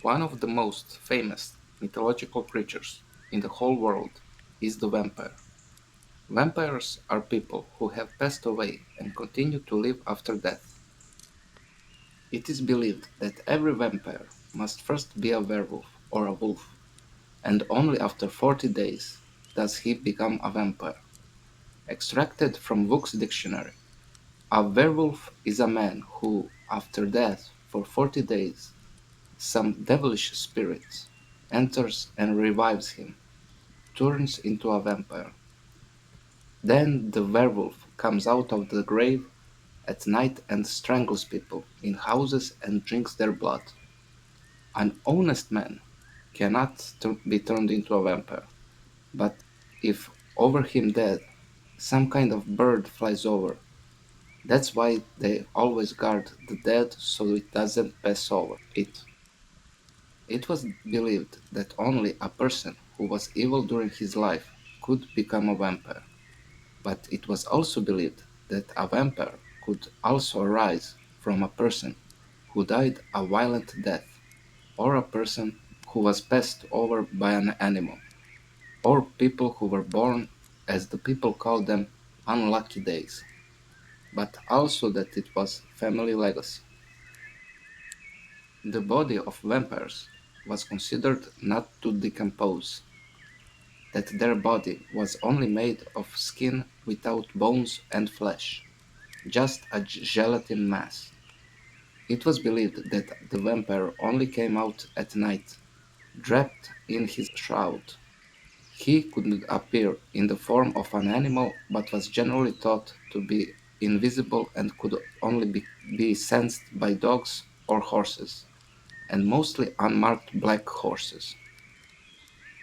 One of the most famous mythological creatures in the whole world is the vampire. Vampires are people who have passed away and continue to live after death. It is believed that every vampire must first be a werewolf or a wolf, and only after 40 days does he become a vampire. Extracted from Book's dictionary, a werewolf is a man who, after death for 40 days, some devilish spirit enters and revives him, turns into a vampire. Then the werewolf comes out of the grave at night and strangles people in houses and drinks their blood. An honest man cannot be turned into a vampire, but if over him dead, some kind of bird flies over. That's why they always guard the dead so it doesn't pass over it. It was believed that only a person who was evil during his life could become a vampire, but it was also believed that a vampire could also arise from a person who died a violent death, or a person who was passed over by an animal, or people who were born, as the people called them, unlucky days, but also that it was family legacy. The body of vampires was considered not to decompose, that their body was only made of skin without bones and flesh, just a gelatin mass. It was believed that the vampire only came out at night, draped in his shroud. He could appear in the form of an animal but was generally thought to be invisible and could only be sensed by dogs or horses, and mostly unmarked black horses.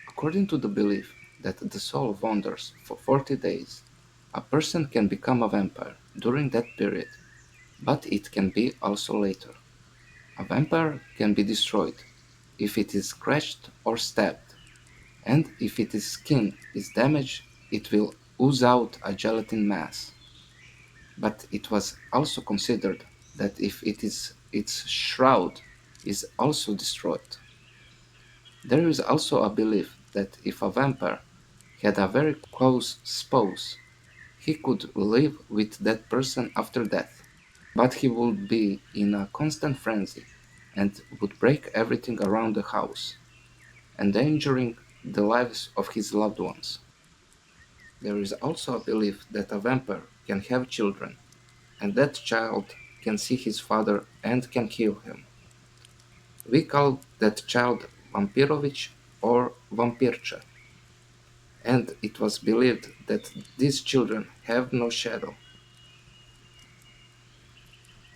According to the belief that the soul wanders for 40 days, a person can become a vampire during that period, but it can be also later. A vampire can be destroyed if it is scratched or stabbed, and if its skin is damaged, it will ooze out a gelatin mass. But it was also considered that if its shroud is also destroyed. There is also a belief that if a vampire had a very close spouse, he could live with that person after death, but he would be in a constant frenzy and would break everything around the house, endangering the lives of his loved ones. There is also a belief that a vampire can have children, and that child can see his father and can kill him. We call that child Vampirović or Vampircha, and it was believed that these children have no shadow.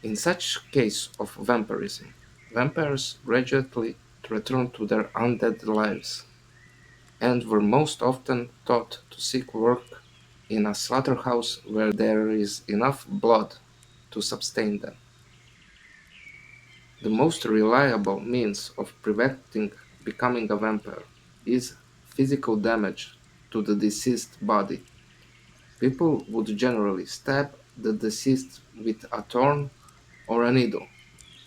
In such case of vampirism, vampires gradually returned to their undead lives, and were most often taught to seek work in a slaughterhouse where there is enough blood to sustain them. The most reliable means of preventing becoming a vampire is physical damage to the deceased body. People would generally stab the deceased with a thorn or a needle,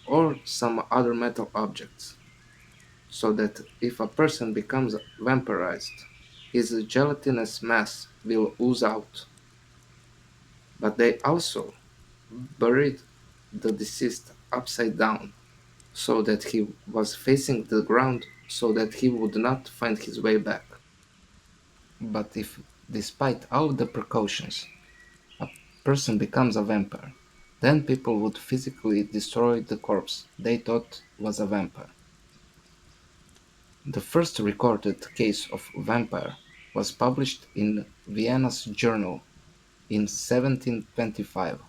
or some other metal objects, so that if a person becomes vampirized, his gelatinous mass will ooze out. But they also buried the deceased upside down, so that he was facing the ground so that he would not find his way back. But if, despite all the precautions, a person becomes a vampire, then people would physically destroy the corpse they thought was a vampire. The first recorded case of vampire was published in Vienna's journal in 1725,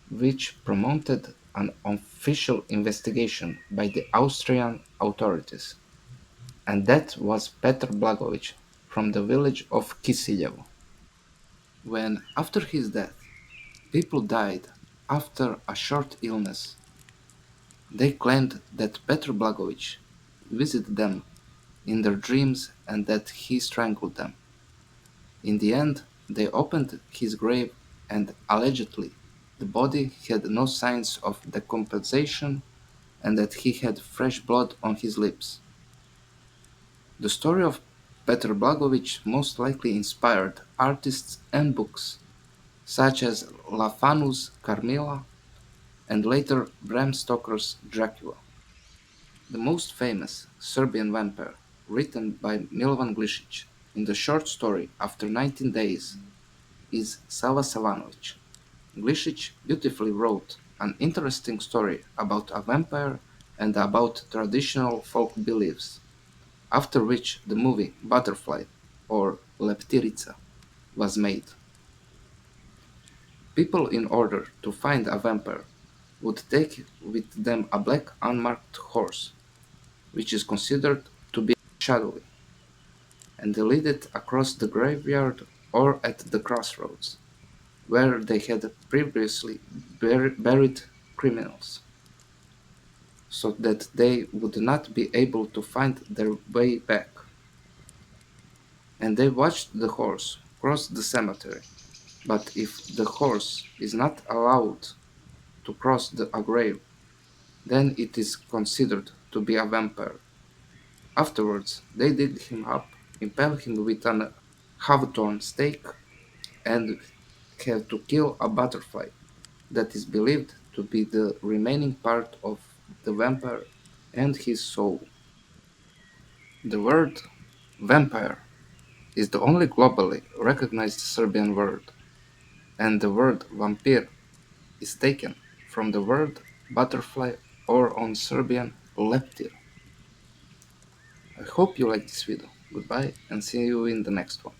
which promoted an official investigation by the Austrian authorities, and that was Petar Blagojević from the village of Kisiljevo. When, after his death, people died after a short illness, they claimed that Petar Blagojević visited them in their dreams and that he strangled them. In the end, they opened his grave and allegedly the body had no signs of decomposition and that he had fresh blood on his lips. The story of Petar Blagojević most likely inspired artists and books, such as Lafanu's Carmilla and later Bram Stoker's Dracula. The most famous Serbian vampire, written by Milovan Glišić in the short story After 19 Days, is Sava Savanović. Glišić beautifully wrote an interesting story about a vampire and about traditional folk beliefs, after which the movie Butterfly, or Leptirica, was made. People, in order to find a vampire, would take with them a black unmarked horse, which is considered to be shadowy, and they lead it across the graveyard or at the crossroads, where they had previously buried criminals, so that they would not be able to find their way back. And they watched the horse cross the cemetery, but if the horse is not allowed to cross a grave, then it is considered to be a vampire. Afterwards, they dig him up, impale him with an hawthorn stake, and have to kill a butterfly that is believed to be the remaining part of the vampire and his soul. The word vampire is the only globally recognized Serbian word, and the word vampir is taken from the word butterfly, or on Serbian leptir. I hope you liked this video. Goodbye and see you in the next one.